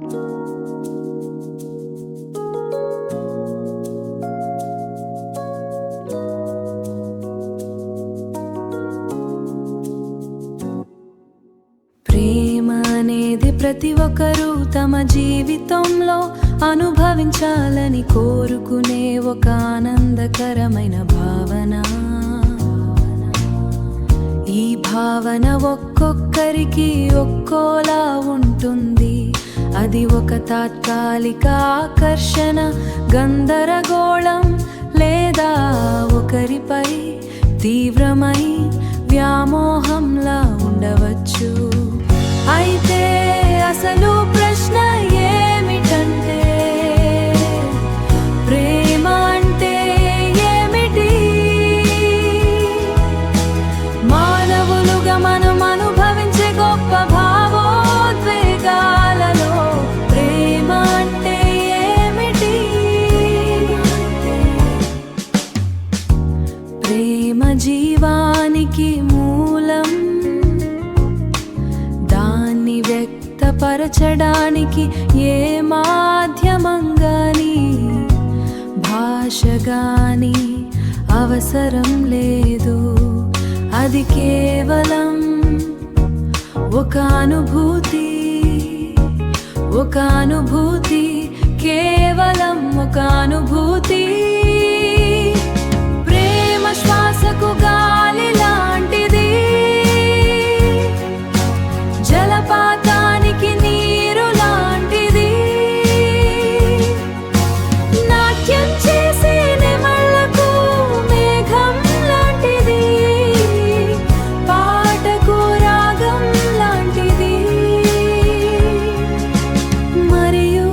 ప్రేమ అనేది ప్రతి ఒక్కరూ తమ జీవితంలో అనుభవించాలని కోరుకునే ఒక ఆనందకరమైన భావన. ఈ భావన ఒక్కొక్కరికి ఒక్కోలా ఉంటుంది. అది ఒక తాత్కాలిక ఆకర్షణ, గందరగోళం, లేదా ఒకరిపై తీవ్రమై వ్యామోహంలా ఉండవచ్చు. అయితే అసలు ప్రశ్న ఏమిటంటే, ప్రేమ అంటే ఏమిటి? మానవులుగా మనం అనుభవించే గొప్ప భావోద్వేగాలలో ప్రేమ అంటే ఏమిటి? ప్రేమ జీవానికి మూలం. దాన్ని వ్యక్తపరచడానికి ఏ మాధ్యమం గాని, భాష గాని అవసరం లేదు. అది కేవలం ఒక అనుభూతి, ఒక అనుభూతి, కేవలం ఒక అనుభూతి. ప్రేమ శ్వాసకు గాలి లాంటిది, జలపాతానికి నీరు లాంటిది, నాట్యం చేసే నెమళ్లకు మేఘం లాంటిది, పాటకు రాగం లాంటిది. మరియు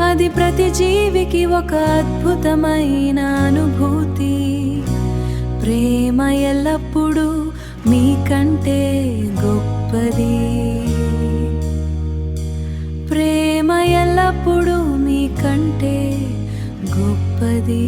అది ప్రతి జీవికి ఒక అద్భుతమైన అనుభూతి. ప్రేమ ఎల్లప్పుడూ మీకంటే గొప్పది. ప్రేమ ఎల్లప్పుడూ మీకంటే గొప్పది.